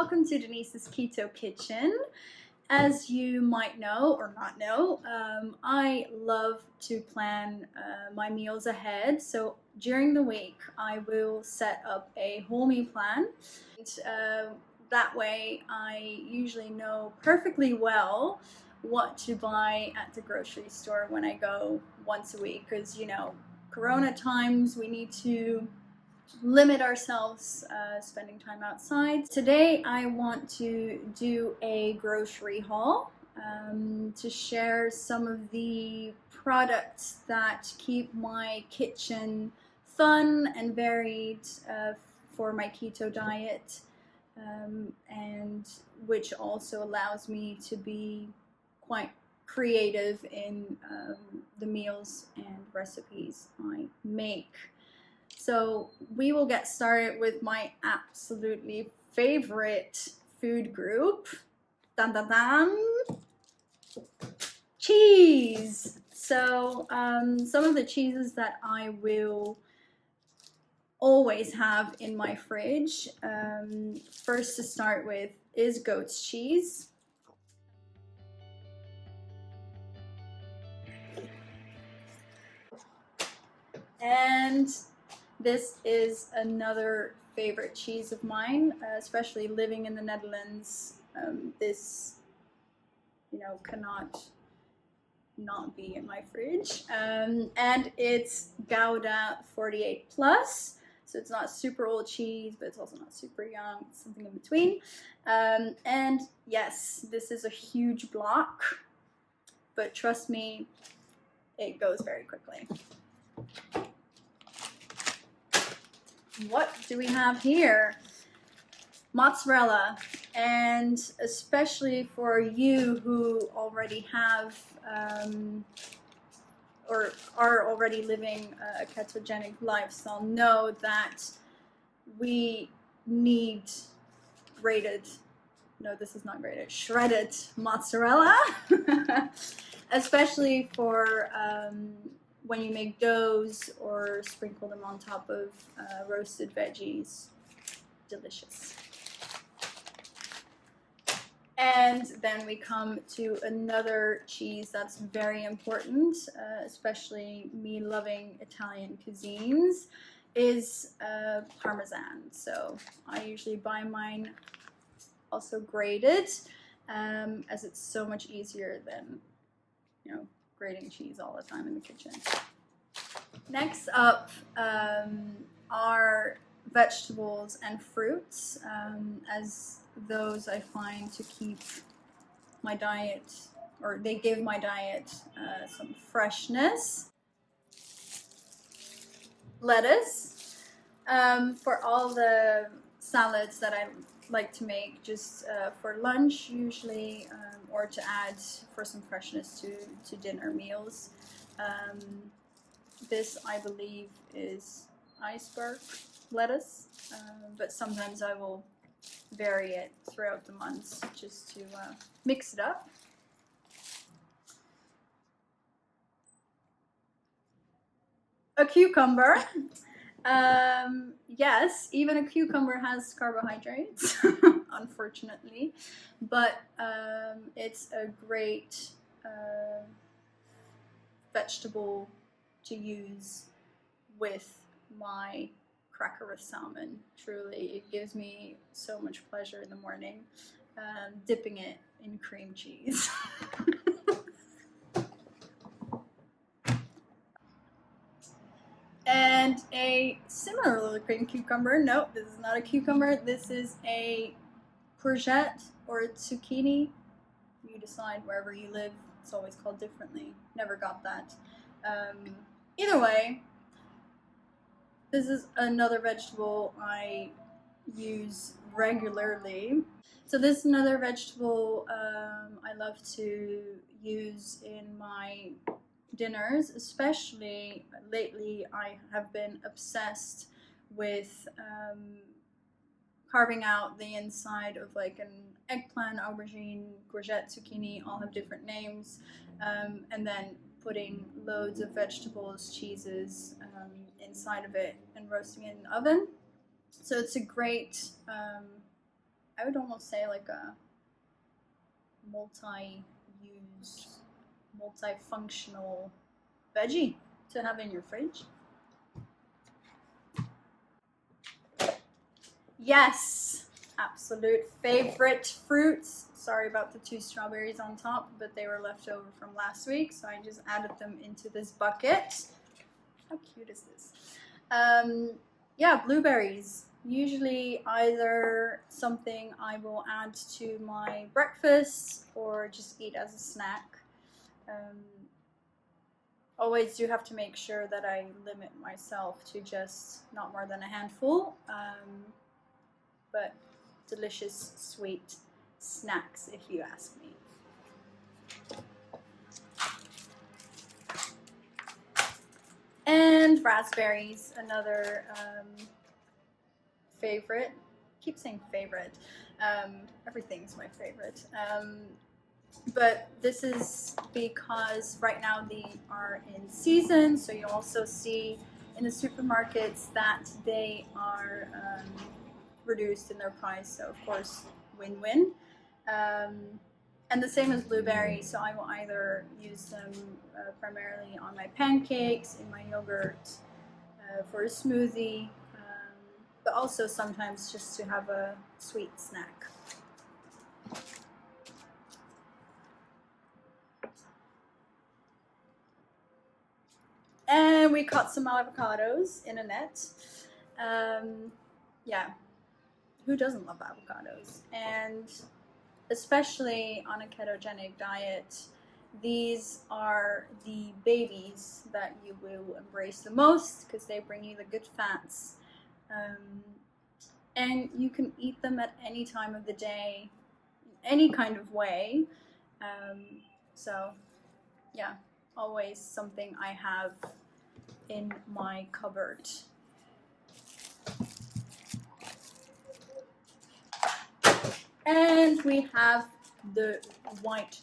welcome to Denisa's Keto Kitchen. As you might know or not know, I love to plan my meals ahead. So during the week, I will set up a whole meal plan. That way, I usually know perfectly well what to buy at the grocery store when I go once a week. Because, you know, Corona times, we need to limit ourselves spending time outside. Today I want to do a grocery haul to share some of the products that keep my kitchen fun and varied for my keto diet, and which also allows me to be quite creative in the meals and recipes I make. So we will get started with my absolutely favorite food group. Dun dun dun! Cheese! So some of the cheeses that I will always have in my fridge, first to start with is goat's cheese. And this is another favorite cheese of mine, especially living in the Netherlands. This, you know, cannot not be in my fridge. And it's Gouda 48 plus. So it's not super old cheese, but it's also not super young. It's something in between. And yes, this is a huge block, but trust me, it goes very quickly. What do we have here? Mozzarella, and especially for you who already have or are already living a ketogenic lifestyle, know that we need shredded mozzarella, especially for when you make doughs or sprinkle them on top of roasted veggies. Delicious. And then we come to another cheese that's very important, especially me loving Italian cuisines, is Parmesan. So I usually buy mine also grated, as it's so much easier than, you know, grating cheese all the time in the kitchen. Next up are vegetables and fruits, as those I find to keep my diet, or they give my diet some freshness. Lettuce, for all the salads that I like to make just for lunch usually, or to add for some freshness to dinner meals. This, I believe, is iceberg lettuce, but sometimes I will vary it throughout the months just to mix it up. A cucumber. Yes, even a cucumber has carbohydrates, unfortunately, but it's a great vegetable to use with my cracker with salmon. Truly, it gives me so much pleasure in the morning, dipping it in cream cheese. And a similar little green cucumber. Nope, this is not a cucumber. This is a courgette or a zucchini. You decide wherever you live. It's always called differently. Never got that. Either way, this is another vegetable I use regularly. So this is another vegetable I love to use in my dinners, especially lately. I have been obsessed with carving out the inside of like an eggplant, aubergine, courgette, zucchini, all have different names, and then putting loads of vegetables, cheeses inside of it and roasting it in the oven. So it's a great I would almost say like a multi-use, multifunctional veggie to have in your fridge. Yes, absolute favorite fruits. Sorry about the 2 strawberries on top, but they were left over from last week, so I just added them into this bucket. How cute is this? Yeah, blueberries. Usually either something I will add to my breakfast or just eat as a snack. Always do have to make sure that I limit myself to just not more than a handful, but delicious sweet snacks if you ask me. And raspberries, another favorite. I keep saying favorite. Everything's my favorite. But this is because right now they are in season, so you also see in the supermarkets that they are reduced in their price, so of course win-win. And the same as blueberries, so I will either use them primarily on my pancakes, in my yogurt, for a smoothie, but also sometimes just to have a sweet snack. And we caught some avocados in a net. Yeah, who doesn't love avocados? And especially on a ketogenic diet, these are the babies that you will embrace the most because they bring you the good fats. And you can eat them at any time of the day, any kind of way. So yeah, always something I have in my cupboard. And we have the white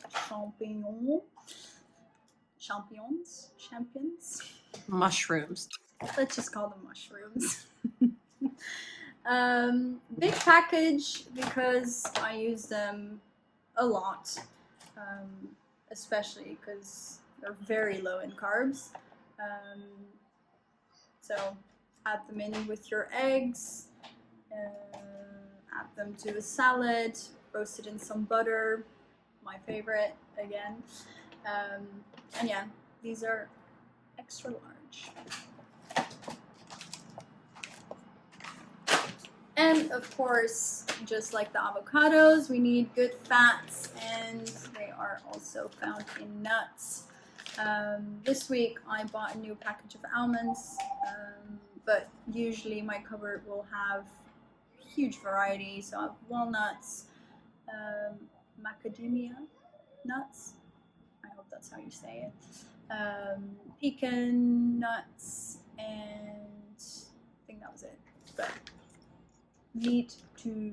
champions, mushrooms. Let's just call them mushrooms. Big package because I use them a lot, especially because they're very low in carbs. So add them in with your eggs, add them to a salad, roast it in some butter, my favorite again. And yeah, these are extra large. And of course, just like the avocados, we need good fats, and they are also found in nuts. This week I bought a new package of almonds, but usually my cupboard will have huge variety. So I have walnuts, macadamia nuts, I hope that's how you say it, pecan nuts, and I think that was it. But need to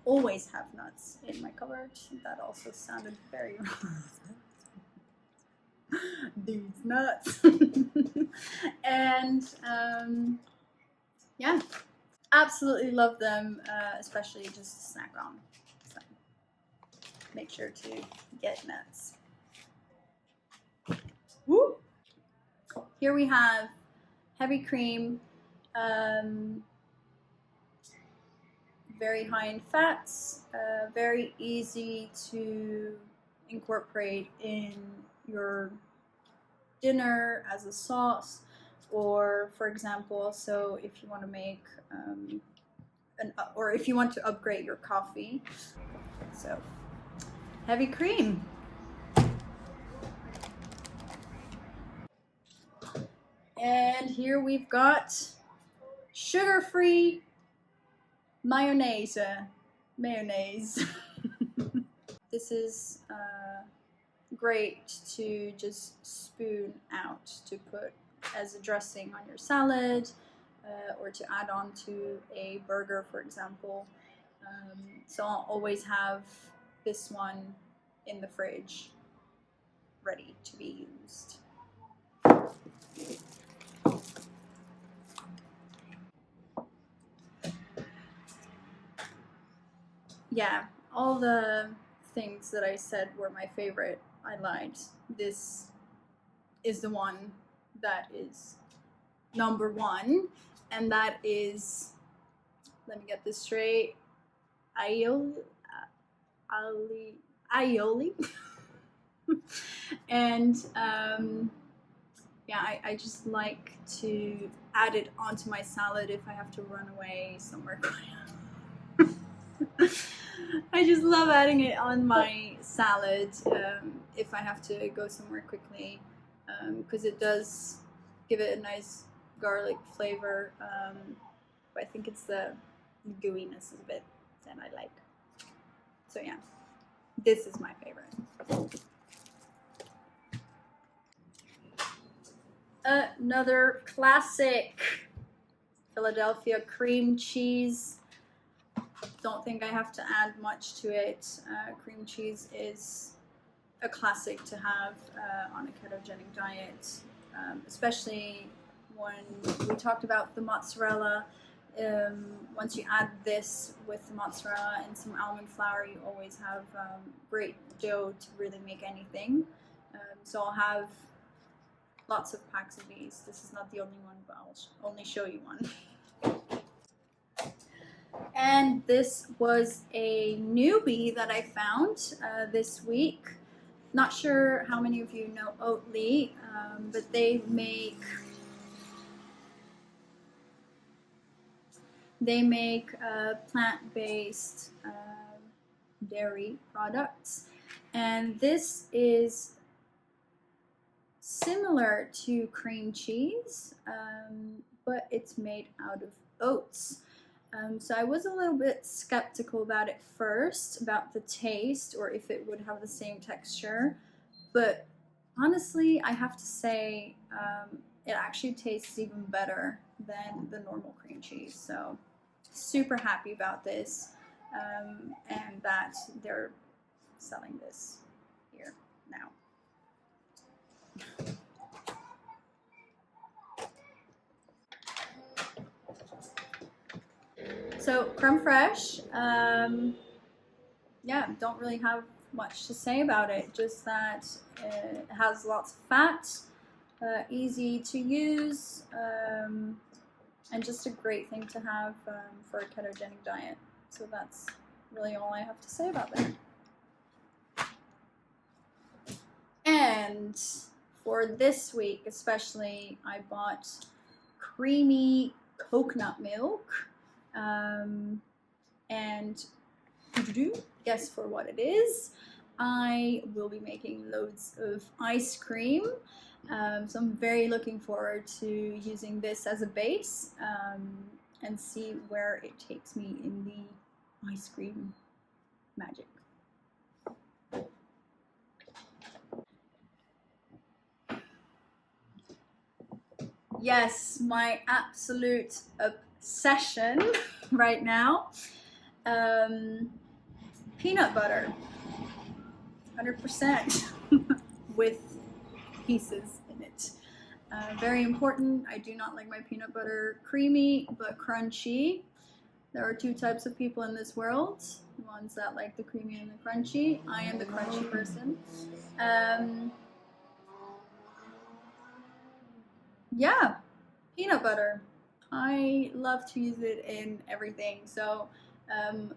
always have nuts in my cupboard. That also sounded very wrong. These nuts. And yeah, absolutely love them, especially just to snack on. So make sure to get nuts. Woo! Here we have heavy cream, very high in fats, very easy to incorporate in your dinner as a sauce, or for example, so if you want to make or if you want to upgrade your coffee. So heavy cream. And here we've got sugar-free mayonnaise. This is great to just spoon out to put as a dressing on your salad, or to add on to a burger, for example. So I'll always have this one in the fridge ready to be used. yeah, all the things that I said were my favorite. I lied. This is the one that is number one, and that is, let me get this straight, aioli, aioli. And yeah, I just like to add it onto my salad if I have to run away somewhere. I just love adding it on my salad if I have to go somewhere quickly, because it does give it a nice garlic flavor. But I think it's the gooiness of it that I like. So yeah, this is my favorite. Another classic, Philadelphia cream cheese. Don't think I have to add much to it. Cream cheese is a classic to have on a ketogenic diet, especially when we talked about the mozzarella. Once you add this with the mozzarella and some almond flour, you always have great dough to really make anything. So I'll have lots of packs of these. This is not the only one, but I'll only show you one. And this was a newbie that I found this week. Not sure how many of you know Oatly, but they make plant-based dairy products, and this is similar to cream cheese, but it's made out of oats. So I was a little bit skeptical about it first, about the taste or if it would have the same texture, but honestly I have to say it actually tastes even better than the normal cream cheese. So super happy about this, and that they're selling this here now. So creme fraiche, yeah, don't really have much to say about it, just that it has lots of fat, easy to use, and just a great thing to have for a ketogenic diet. So that's really all I have to say about that. And for this week especially, I bought creamy coconut milk, and guess for what it is. I will be making loads of ice cream, so I'm very looking forward to using this as a base, and see where it takes me in the ice cream magic. Yes, my absolute obsession right now, peanut butter, 100% with pieces in it. Very important. I do not like my peanut butter creamy, but crunchy. There are two types of people in this world, the ones that like the creamy and the crunchy. I am the crunchy person. Yeah, peanut butter. I love to use it in everything. So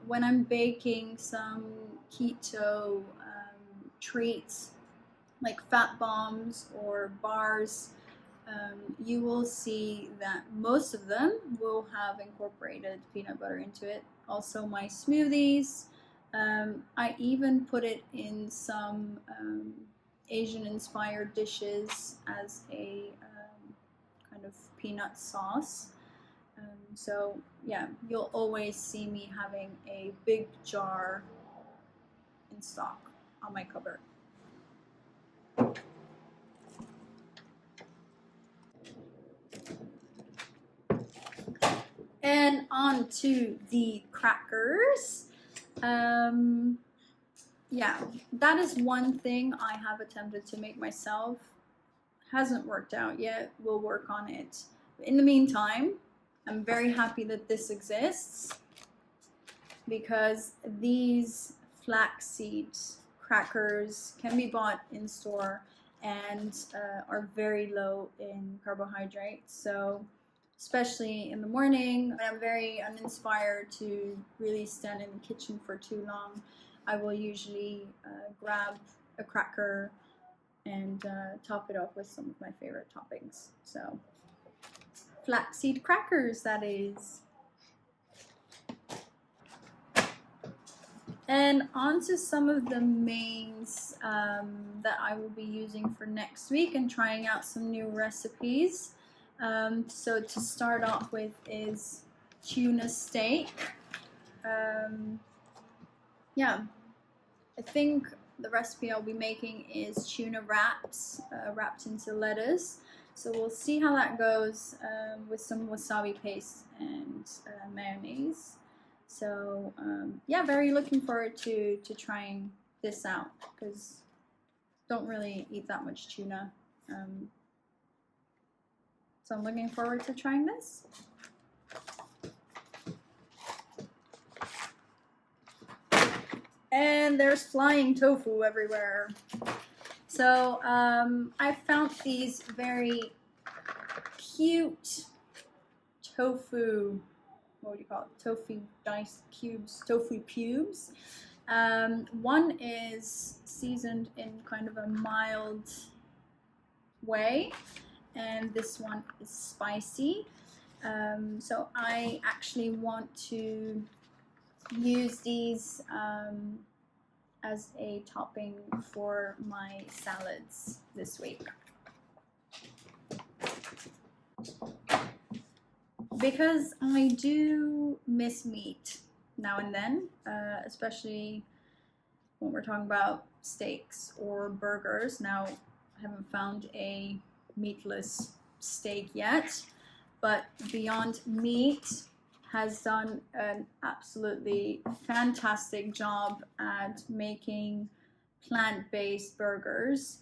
when I'm baking some keto treats like fat bombs or bars, you will see that most of them will have incorporated peanut butter into it. Also my smoothies. I even put it in some Asian inspired dishes as a kind of peanut sauce. So yeah, you'll always see me having a big jar in stock on my cupboard. And on to the crackers. Yeah, that is one thing I have attempted to make myself. Hasn't worked out yet. We'll work on it. In the meantime, I'm very happy that this exists. because these flaxseed crackers can be bought in store and are very low in carbohydrates. So especially in the morning when I'm very uninspired to really stand in the kitchen for too long, I will usually grab a cracker and top it off with some of my favorite toppings. So flaxseed crackers, that is. And on to some of the mains that I will be using for next week and trying out some new recipes. So to start off with is tuna steak. Yeah, I think the recipe I'll be making is tuna wraps, wrapped into lettuce. So we'll see how that goes with some wasabi paste and mayonnaise. So yeah, very looking forward to trying this out because don't really eat that much tuna. So I'm looking forward to trying this. And there's flying tofu everywhere. So I found these very cute tofu, what would you call it? Tofu dice cubes, tofu cubes. One is seasoned in kind of a mild way, and this one is spicy. So I actually want to use these as a topping for my salads this week. Because I do miss meat now and then, especially when we're talking about steaks or burgers. Now, I haven't found a meatless steak yet, but Beyond Meat has done an absolutely fantastic job at making plant-based burgers.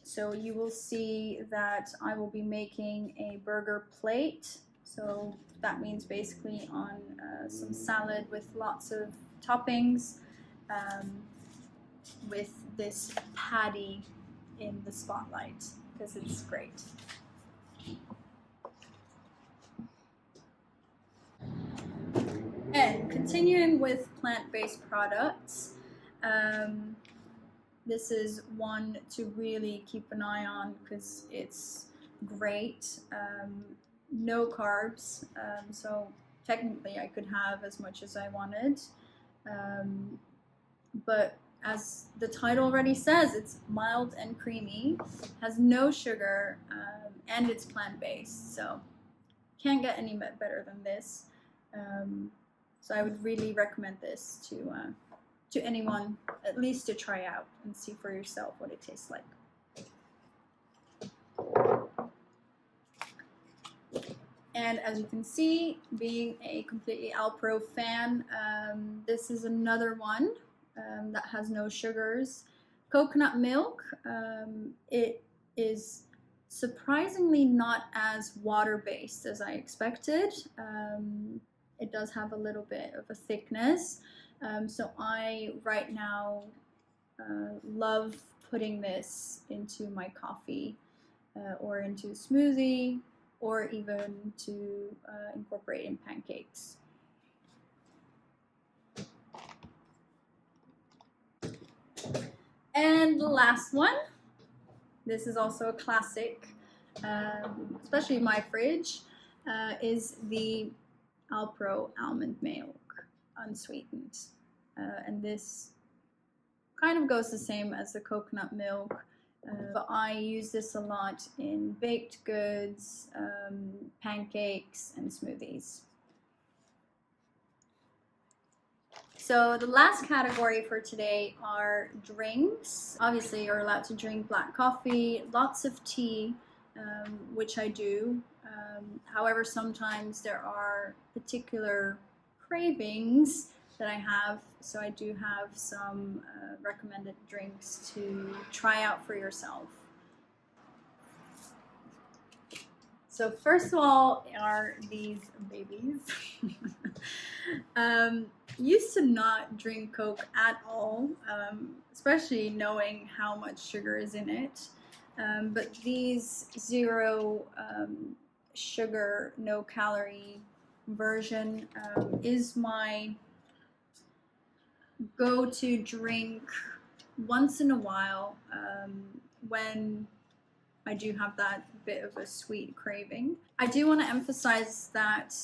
So you will see that I will be making a burger plate. So that means basically on some salad with lots of toppings, with this patty in the spotlight because it's great. And continuing with plant-based products, this is one to really keep an eye on because it's great. No carbs, so technically I could have as much as I wanted. But as the title already says, it's mild and creamy, has no sugar, and it's plant-based. So can't get any better than this. So I would really recommend this to anyone, at least to try out and see for yourself what it tastes like. And as you can see, being a completely Alpro fan, this is another one that has no sugars. Coconut milk. It is surprisingly not as water-based as I expected. It does have a little bit of a thickness. So I, right now, love putting this into my coffee or into a smoothie, or even to incorporate in pancakes. And the last one, this is also a classic, especially in my fridge, is the Alpro almond milk, unsweetened. And this kind of goes the same as the coconut milk, but I use this a lot in baked goods, pancakes, and smoothies. So the last category for today are drinks. Obviously, you're allowed to drink black coffee, lots of tea, which I do. However, sometimes there are particular cravings that I have, so I do have some recommended drinks to try out for yourself. So first of all are these babies. Used to not drink Coke at all, especially knowing how much sugar is in it. But these zero sugar, no calorie version is my go-to drink once in a while when I do have that bit of a sweet craving. I do want to emphasize that,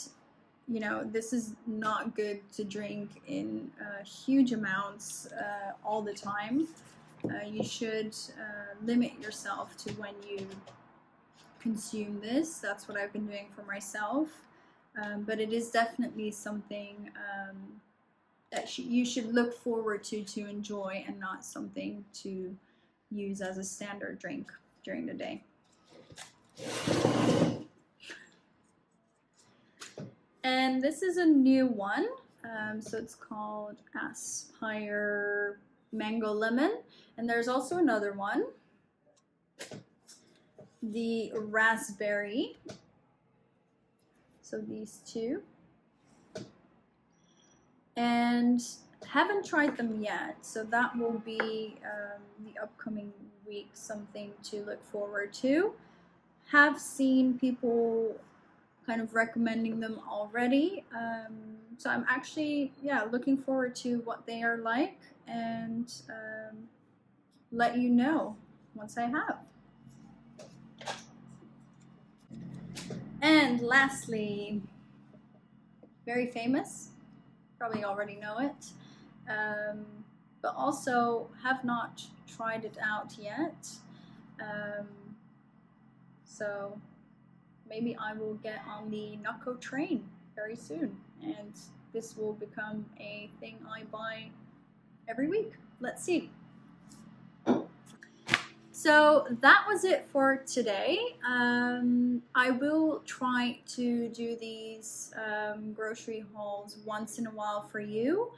you know, this is not good to drink in huge amounts all the time. You should limit yourself to when you consume this. That's what I've been doing for myself. But it is definitely something that you should look forward to enjoy, and not something to use as a standard drink during the day. And this is a new one. So it's called Aspire Mango Lemon. And there's also another one, the Raspberry. So these two. And haven't tried them yet, so that will be the upcoming week, something to look forward to. Have seen people kind of recommending them already, so I'm actually looking forward to what they are like, and let you know once I have. And lastly, very famous, probably already know it, but also have not tried it out yet, so maybe I will get on the Nocco train very soon, and this will become a thing I buy every week. Let's see. So that was it for today. I will try to do these grocery hauls once in a while for you,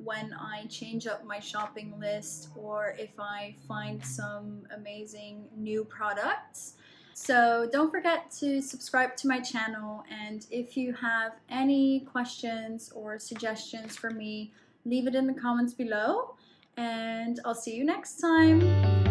when I change up my shopping list, or if I find some amazing new products. So don't forget to subscribe to my channel, and if you have any questions or suggestions for me, leave it in the comments below, and I'll see you next time.